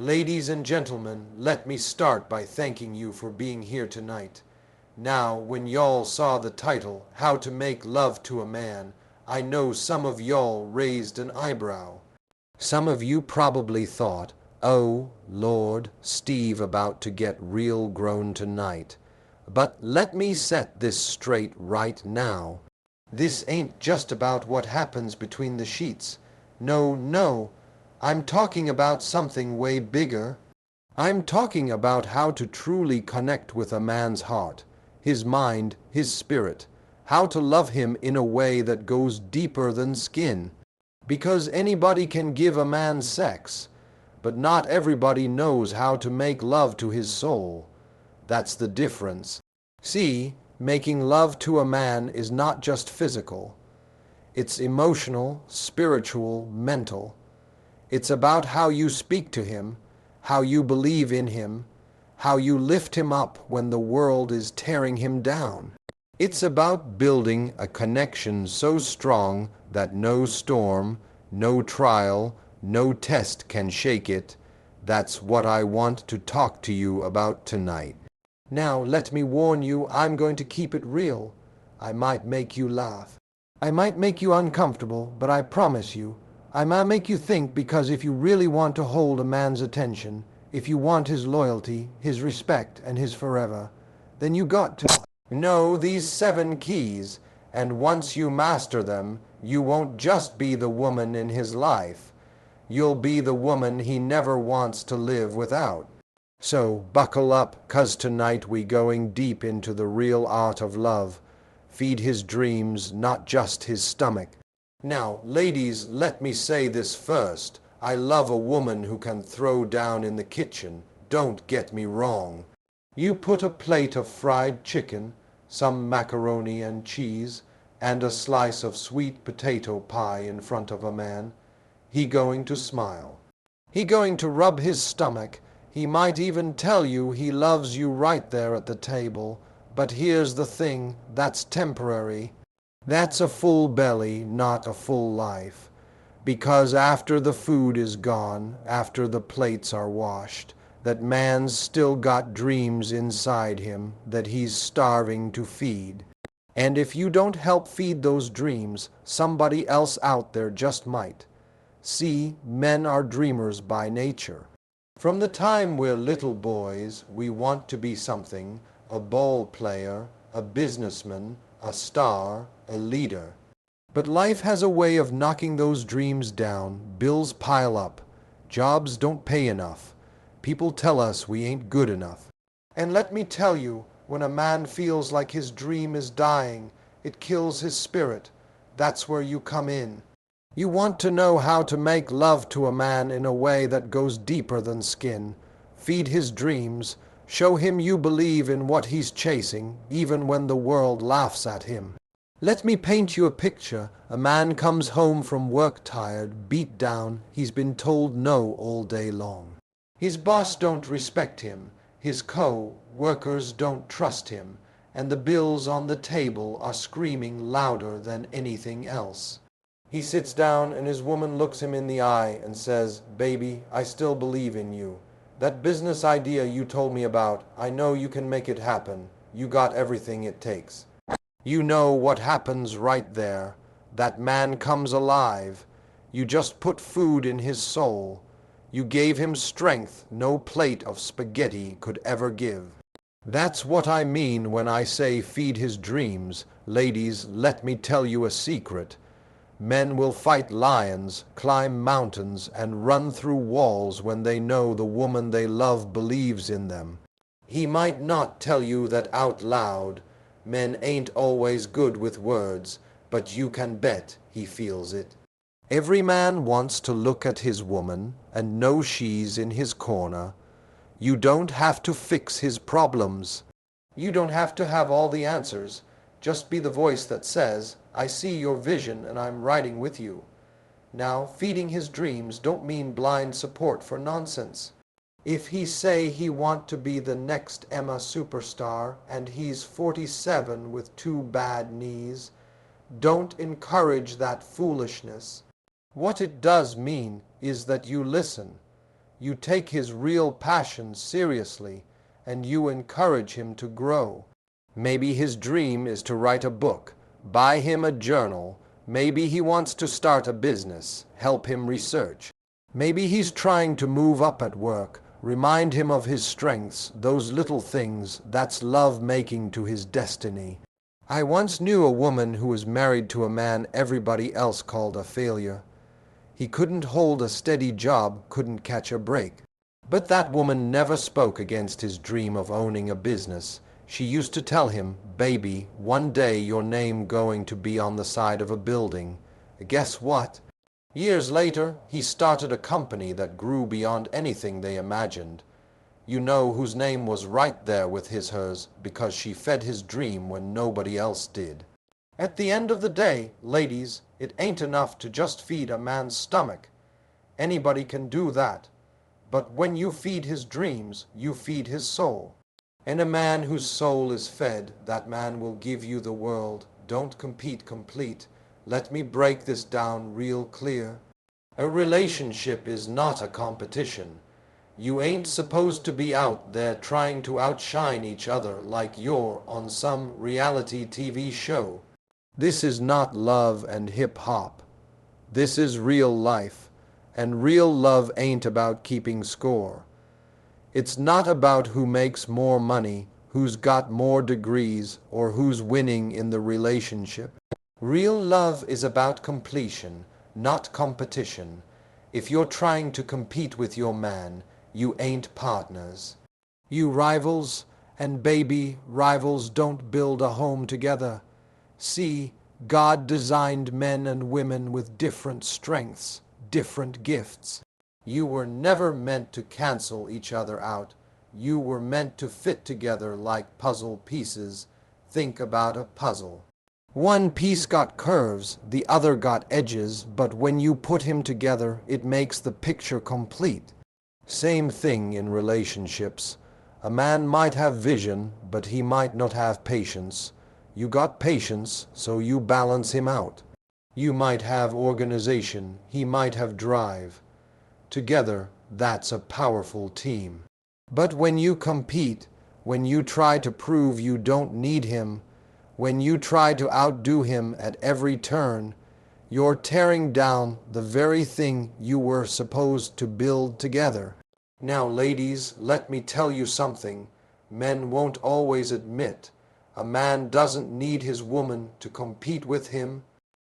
Ladies and gentlemen, let me start by thanking you for being here tonight. Now, when y'all saw the title, How to Make Love to a Man, I know some of y'all raised an eyebrow. Some of you probably thought, oh, Lord, Steve about to get real grown tonight. But let me set this straight right now. This ain't just about what happens between the sheets. No, I'm talking about something way bigger. I'm talking about how to truly connect with a man's heart, his mind, his spirit, how to love him in a way that goes deeper than skin. Because anybody can give a man sex, but not everybody knows how to make love to his soul. That's the difference. See, making love to a man is not just physical. It's emotional, spiritual, mental. It's about how you speak to him, how you believe in him, how you lift him up when the world is tearing him down. It's about building a connection so strong that no storm, no trial, no test can shake it. That's what I want to talk to you about tonight. Now, let me warn you, I'm going to keep it real. I might make you laugh. I might make you uncomfortable, but I promise you, I might make you think, because if you really want to hold a man's attention, if you want his loyalty, his respect, and his forever, then you got to know these 7 keys, and once you master them, you won't just be the woman in his life. You'll be the woman he never wants to live without. So buckle up, 'cause tonight we going deep into the real art of love. Feed his dreams, not just his stomach. Now, ladies, let me say this first. I love a woman who can throw down in the kitchen. Don't get me wrong. You put a plate of fried chicken, some macaroni and cheese, and a slice of sweet potato pie in front of a man. He going to smile. He going to rub his stomach. He might even tell you he loves you right there at the table. But here's the thing, that's temporary. That's a full belly, not a full life. Because after the food is gone, after the plates are washed, that man's still got dreams inside him that he's starving to feed. And if you don't help feed those dreams, somebody else out there just might. See, men are dreamers by nature. From the time we're little boys, we want to be something, a ball player, a businessman, a star, a leader. But life has a way of knocking those dreams down. Bills pile up. Jobs don't pay enough. People tell us we ain't good enough. And let me tell you, when a man feels like his dream is dying, it kills his spirit. That's where you come in. You want to know how to make love to a man in a way that goes deeper than skin. Feed his dreams. Show him you believe in what he's chasing, even when the world laughs at him. Let me paint you a picture. A man comes home from work tired, beat down. He's been told no all day long. His boss don't respect him. His co-workers don't trust him. And the bills on the table are screaming louder than anything else. He sits down and his woman looks him in the eye and says, "Baby, I still believe in you. That business idea you told me about, I know you can make it happen. You got everything it takes." You know what happens right there. That man comes alive. You just put food in his soul. You gave him strength no plate of spaghetti could ever give. That's what I mean when I say feed his dreams. Ladies, let me tell you a secret. Men will fight lions, climb mountains, and run through walls when they know the woman they love believes in them. He might not tell you that out loud. Men ain't always good with words, but you can bet he feels it. Every man wants to look at his woman and know she's in his corner. You don't have to fix his problems. You don't have to have all the answers. Just be the voice that says, "I see your vision and I'm riding with you." Now, feeding his dreams don't mean blind support for nonsense. If he say he want to be the next Emma superstar and he's 47 with 2 bad knees, don't encourage that foolishness. What it does mean is that you listen. You take his real passion seriously, and you encourage him to grow. Maybe his dream is to write a book. Buy him a journal. Maybe he wants to start a business. Help him research. Maybe he's trying to move up at work. Remind him of his strengths, those little things. That's love making to his destiny. I once knew a woman who was married to a man everybody else called a failure. He couldn't hold a steady job, couldn't catch a break. But that woman never spoke against his dream of owning a business. She used to tell him, "Baby, one day your name going to be on the side of a building." Guess what? Years later, he started a company that grew beyond anything they imagined. You know, whose name was right there with hers, because she fed his dream when nobody else did. At the end of the day, ladies, it ain't enough to just feed a man's stomach. Anybody can do that. But when you feed his dreams, you feed his soul. And a man whose soul is fed, that man will give you the world. Don't compete, complete. Let me break this down real clear. A relationship is not a competition. You ain't supposed to be out there trying to outshine each other like you're on some reality TV show. This is not love and hip-hop. This is real life, and real love ain't about keeping score. It's not about who makes more money, who's got more degrees, or who's winning in the relationship. Real love is about completion, not competition. If you're trying to compete with your man, you ain't partners. You rivals, and baby, rivals don't build a home together. See, God designed men and women with different strengths, different gifts. You were never meant to cancel each other out. You were meant to fit together like puzzle pieces. Think about a puzzle. One piece got curves, the other got edges, but when you put him together, it makes the picture complete. Same thing in relationships. A man might have vision, but he might not have patience. You got patience, so you balance him out. You might have organization, he might have drive. Together, that's a powerful team. But when you compete, when you try to prove you don't need him, when you try to outdo him at every turn, you're tearing down the very thing you were supposed to build together. Now, ladies, let me tell you something men won't always admit. A man doesn't need his woman to compete with him.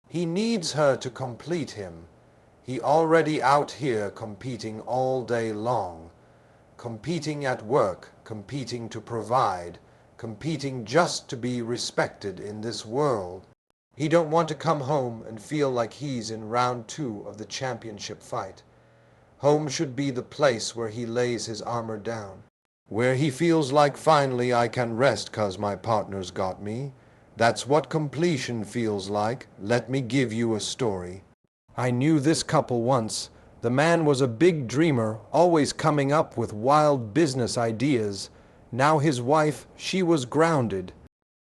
He needs her to complete him. He already out here competing all day long. Competing at work, competing to provide, competing just to be respected in this world. He don't want to come home and feel like he's in round 2 of the championship fight. Home should be the place where he lays his armor down, where he feels like finally I can rest 'cause my partner's got me. That's what completion feels like. Let me give you a story. I knew this couple once. The man was a big dreamer, always coming up with wild business ideas. Now his wife, she was grounded.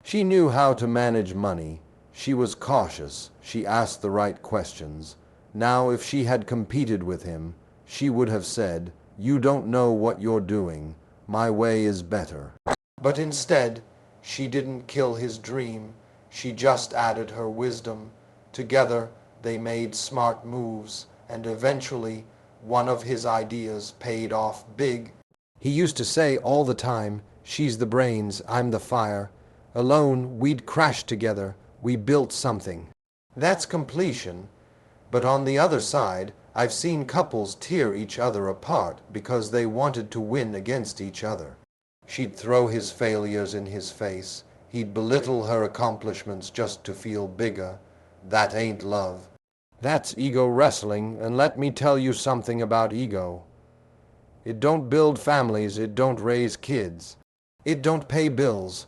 She knew how to manage money. She was cautious. She asked the right questions. Now if she had competed with him, she would have said, "You don't know what you're doing. My way is better." But instead, she didn't kill his dream. She just added her wisdom. Together, they made smart moves, and eventually, one of his ideas paid off big. He used to say all the time, "She's the brains, I'm the fire. Alone, we'd crash together. We built something." That's completion. But on the other side, I've seen couples tear each other apart because they wanted to win against each other. She'd throw his failures in his face. He'd belittle her accomplishments just to feel bigger. That ain't love. That's ego wrestling, and let me tell you something about ego. It don't build families, it don't raise kids. It don't pay bills.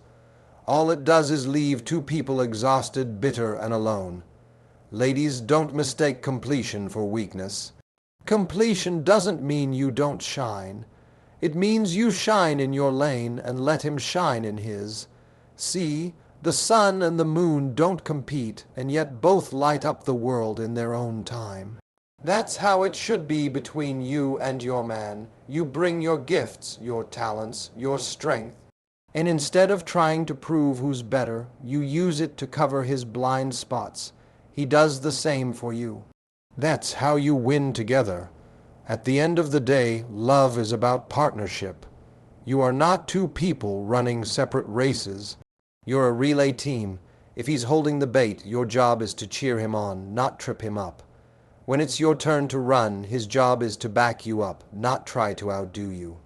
All it does is leave two people exhausted, bitter, and alone. Ladies, don't mistake completion for weakness. Completion doesn't mean you don't shine. It means you shine in your lane and let him shine in his. See, the sun and the moon don't compete, and yet both light up the world in their own time. That's how it should be between you and your man. You bring your gifts, your talents, your strength, and instead of trying to prove who's better, you use it to cover his blind spots. He does the same for you. That's how you win together. At the end of the day, love is about partnership. You are not two people running separate races. You're a relay team. If he's holding the bait, your job is to cheer him on, not trip him up. When it's your turn to run, his job is to back you up, not try to outdo you.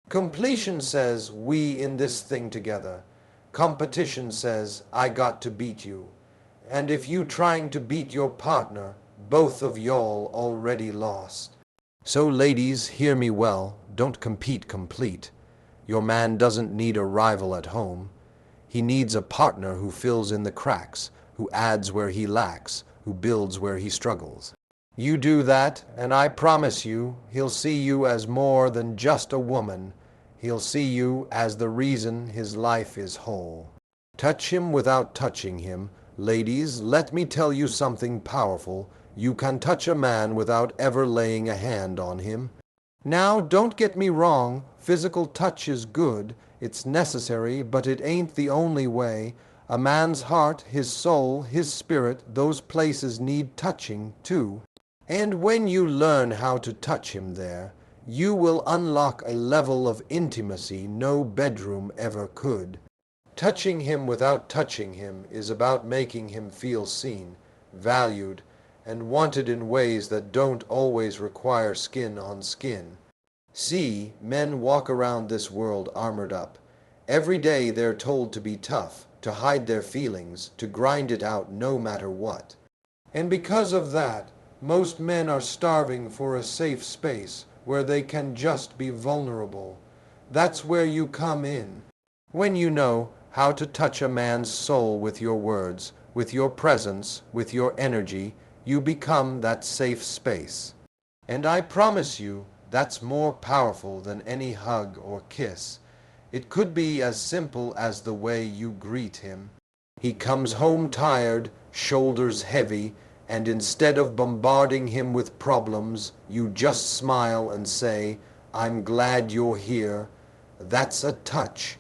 Completion says, we in this thing together. Competition says, I got to beat you. And if you trying to beat your partner, both of y'all already lost. So ladies, hear me well, don't compete complete. Your man doesn't need a rival at home. He needs a partner who fills in the cracks, who adds where he lacks, who builds where he struggles. You do that, and I promise you, he'll see you as more than just a woman. He'll see you as the reason his life is whole. Touch him without touching him. Ladies, let me tell you something powerful. You can touch a man without ever laying a hand on him. Now, don't get me wrong. Physical touch is good. It's necessary, but it ain't the only way. A man's heart, his soul, his spirit, those places need touching, too. And when you learn how to touch him there, you will unlock a level of intimacy no bedroom ever could. Touching him without touching him is about making him feel seen, valued, and wanted in ways that don't always require skin on skin. See, men walk around this world armored up. Every day they're told to be tough, to hide their feelings, to grind it out no matter what. And because of that, most men are starving for a safe space where they can just be vulnerable. That's where you come in. When you know how to touch a man's soul with your words, with your presence, with your energy, you become that safe space. And I promise you, that's more powerful than any hug or kiss. It could be as simple as the way you greet him. He comes home tired, shoulders heavy, and instead of bombarding him with problems, you just smile and say, I'm glad you're here. That's a touch.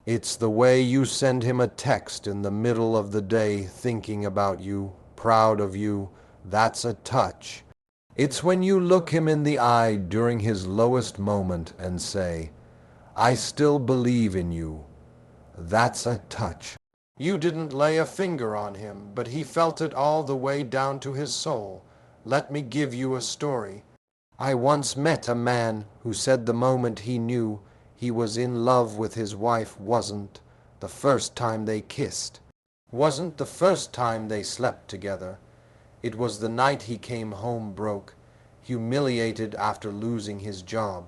It's the way you send him a text in the middle of the day thinking about you, proud of you. That's a touch. It's when you look him in the eye during his lowest moment and say, I still believe in you. That's a touch. You didn't lay a finger on him, but he felt it all the way down to his soul. Let me give you a story. I once met a man who said the moment he knew he was in love with his wife wasn't the first time they kissed, wasn't the first time they slept together. It was the night he came home broke, humiliated after losing his job.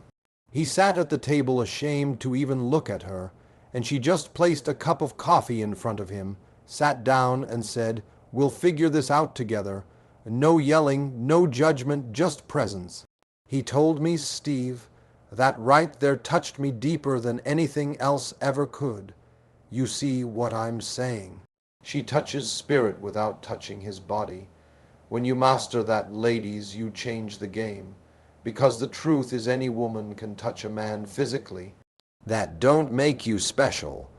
He sat at the table ashamed to even look at her, and she just placed a cup of coffee in front of him, sat down and said, We'll figure this out together. No yelling, no judgment, just presence. He told me, Steve, that right there touched me deeper than anything else ever could. You see what I'm saying? She touches spirit without touching his body. When you master that, ladies, you change the game. Because the truth is any woman can touch a man physically. That don't make you special.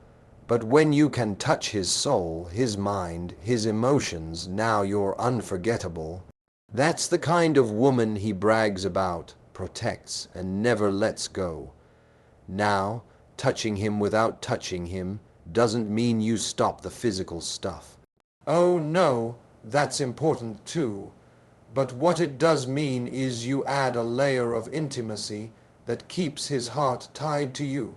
But when you can touch his soul, his mind, his emotions, now you're unforgettable. That's the kind of woman he brags about, protects, and never lets go. Now, touching him without touching him doesn't mean you stop the physical stuff. Oh no, that's important too. But what it does mean is you add a layer of intimacy that keeps his heart tied to you.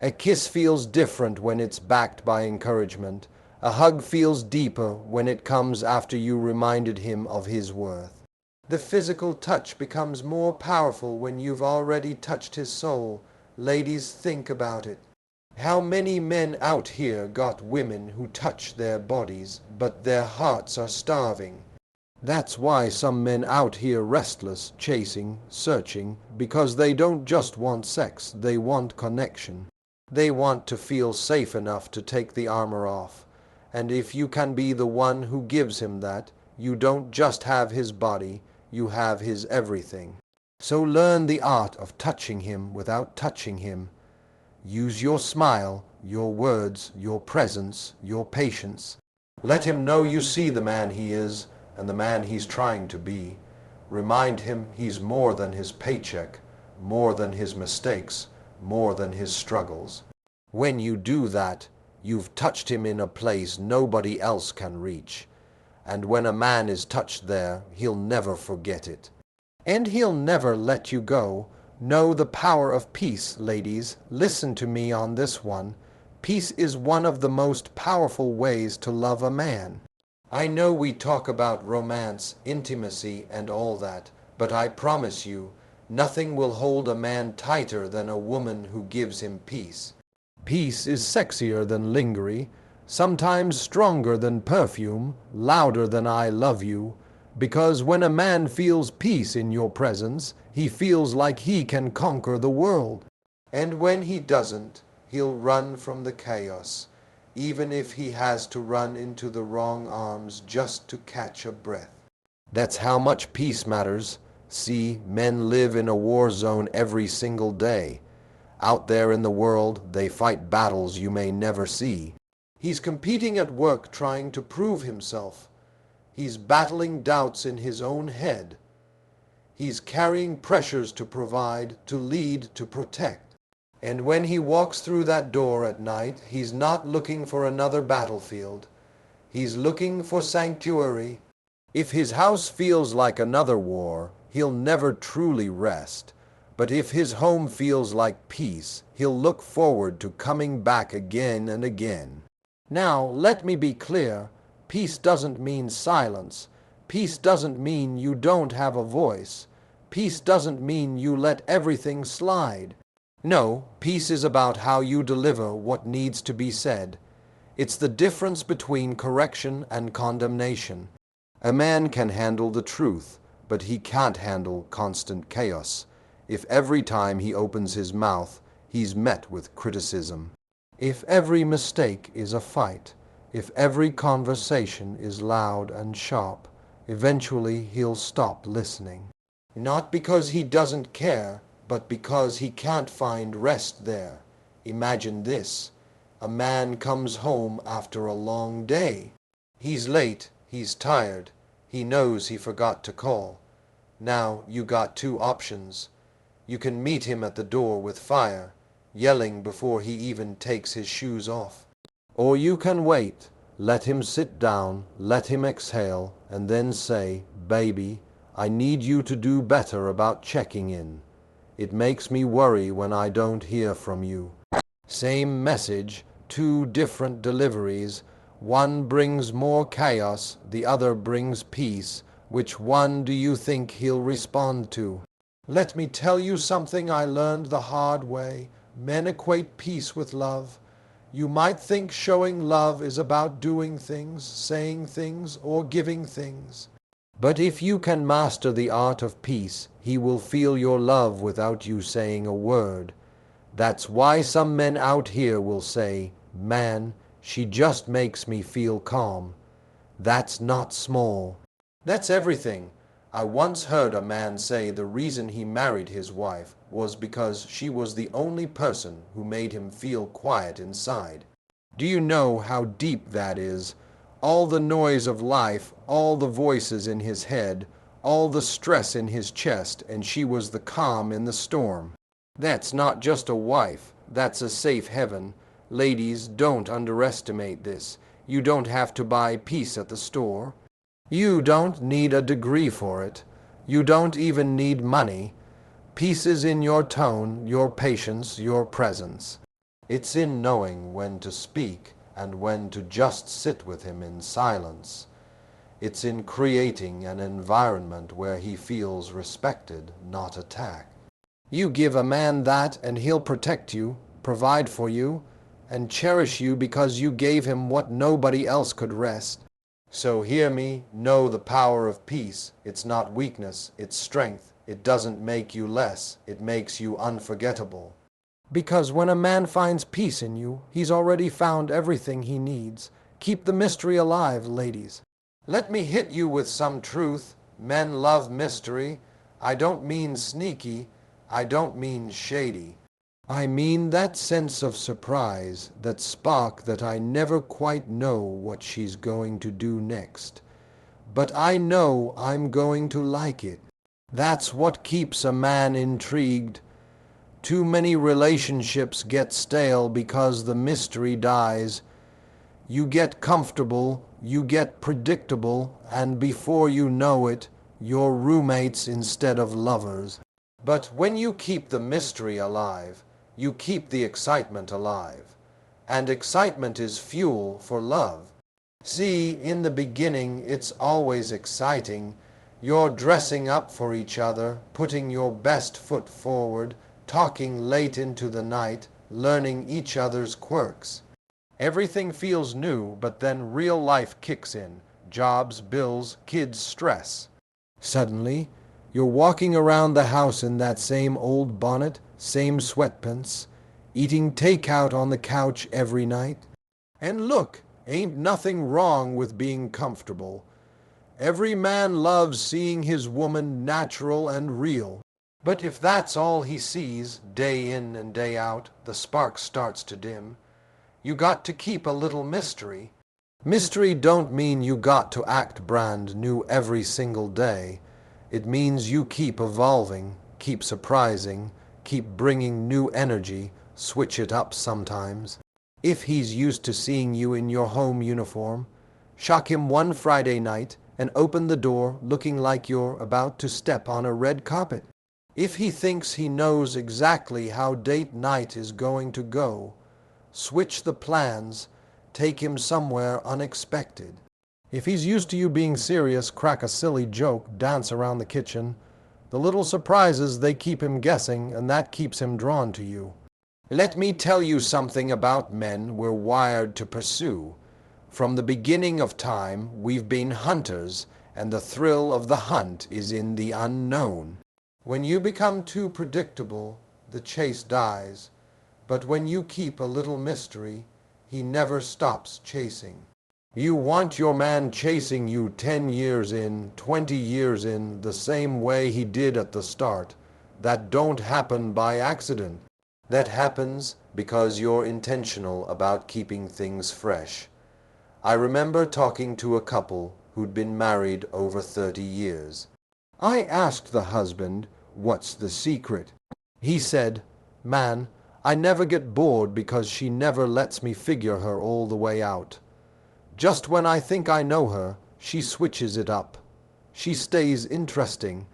A kiss feels different when it's backed by encouragement. A hug feels deeper when it comes after you reminded him of his worth. The physical touch becomes more powerful when you've already touched his soul. Ladies, think about it. How many men out here got women who touch their bodies, but their hearts are starving? That's why some men out here restless, chasing, searching, because they don't just want sex, they want connection. They want to feel safe enough to take the armor off. And if you can be the one who gives him that, you don't just have his body, you have his everything. So learn the art of touching him without touching him. Use your smile, your words, your presence, your patience. Let him know you see the man he is and the man he's trying to be. Remind him he's more than his paycheck, more than his mistakes, more than his struggles. When you do that, you've touched him in a place nobody else can reach. And when a man is touched there, he'll never forget it. And he'll never let you go. Know the power of peace, ladies. Listen to me on this one. Peace is one of the most powerful ways to love a man. I know we talk about romance, intimacy, and all that, but I promise you, nothing will hold a man tighter than a woman who gives him peace. Peace is sexier than lingerie, sometimes stronger than perfume, louder than I love you, because when a man feels peace in your presence, he feels like he can conquer the world. And when he doesn't, he'll run from the chaos, even if he has to run into the wrong arms just to catch a breath. That's how much peace matters. See, men live in a war zone every single day. Out there in the world, they fight battles you may never see. He's competing at work trying to prove himself. He's battling doubts in his own head. He's carrying pressures to provide, to lead, to protect. And when he walks through that door at night, he's not looking for another battlefield. He's looking for sanctuary. If his house feels like another war, he'll never truly rest. But if his home feels like peace, he'll look forward to coming back again and again. Now, let me be clear. Peace doesn't mean silence. Peace doesn't mean you don't have a voice. Peace doesn't mean you let everything slide. No, peace is about how you deliver what needs to be said. It's the difference between correction and condemnation. A man can handle the truth, but he can't handle constant chaos. If every time he opens his mouth, he's met with criticism. If every mistake is a fight, if every conversation is loud and sharp, eventually he'll stop listening. Not because he doesn't care, but because he can't find rest there. Imagine this. A man comes home after a long day. He's late, he's tired, he knows he forgot to call. Now you got two options. You can meet him at the door with fire, yelling before he even takes his shoes off. Or you can wait, let him sit down, let him exhale, and then say, "Baby, I need you to do better about checking in. It makes me worry when I don't hear from you." Same message, two different deliveries. One brings more chaos, the other brings peace. Which one do you think he'll respond to? Let me tell you something I learned the hard way. Men equate peace with love. You might think showing love is about doing things, saying things, or giving things. But if you can master the art of peace, he will feel your love without you saying a word. That's why some men out here will say, "Man, she just makes me feel calm." That's not small. That's everything. I once heard a man say the reason he married his wife was because she was the only person who made him feel quiet inside. Do you know how deep that is? All the noise of life, all the voices in his head, all the stress in his chest, and she was the calm in the storm. That's not just a wife, that's a safe heaven. Ladies, don't underestimate this. You don't have to buy peace at the store. You don't need a degree for it. You don't even need money. Peace is in your tone, your patience, your presence. It's in knowing when to speak and when to just sit with him in silence. It's in creating an environment where he feels respected, not attacked. You give a man that and he'll protect you, provide for you, and cherish you because you gave him what nobody else could wrest. So hear me, know the power of peace. It's not weakness, it's strength. It doesn't make you less, it makes you unforgettable. Because when a man finds peace in you, he's already found everything he needs. Keep the mystery alive, ladies. Let me hit you with some truth. Men love mystery. I don't mean sneaky. I don't mean shady. I mean that sense of surprise, that spark that I never quite know what she's going to do next. But I know I'm going to like it. That's what keeps a man intrigued. Too many relationships get stale because the mystery dies. You get comfortable, you get predictable, and before you know it, you're roommates instead of lovers. But when you keep the mystery alive, you keep the excitement alive. And excitement is fuel for love. See, in the beginning, it's always exciting. You're dressing up for each other, putting your best foot forward, talking late into the night, learning each other's quirks. Everything feels new, but then real life kicks in. Jobs, bills, kids, stress. Suddenly, you're walking around the house in that same old bonnet, same sweatpants, eating takeout on the couch every night. And look, ain't nothing wrong with being comfortable. Every man loves seeing his woman natural and real. But if that's all he sees, day in and day out, the spark starts to dim. You got to keep a little mystery. Mystery don't mean you got to act brand new every single day. It means you keep evolving, keep surprising, keep bringing new energy, switch it up sometimes. If he's used to seeing you in your home uniform, shock him one Friday night and open the door looking like you're about to step on a red carpet. If he thinks he knows exactly how date night is going to go, switch the plans, take him somewhere unexpected. If he's used to you being serious, crack a silly joke, dance around the kitchen. The little surprises, they keep him guessing, and that keeps him drawn to you. Let me tell you something about men we're wired to pursue. From the beginning of time, we've been hunters, and the thrill of the hunt is in the unknown. When you become too predictable, the chase dies. But when you keep a little mystery, he never stops chasing. You want your man chasing you 10 years in, 20 years in, the same way he did at the start. That don't happen by accident. That happens because you're intentional about keeping things fresh. I remember talking to a couple who'd been married over 30 years. I asked the husband, "What's the secret?" He said, "Man, I never get bored because she never lets me figure her all the way out. Just when I think I know her, she switches it up. She stays interesting,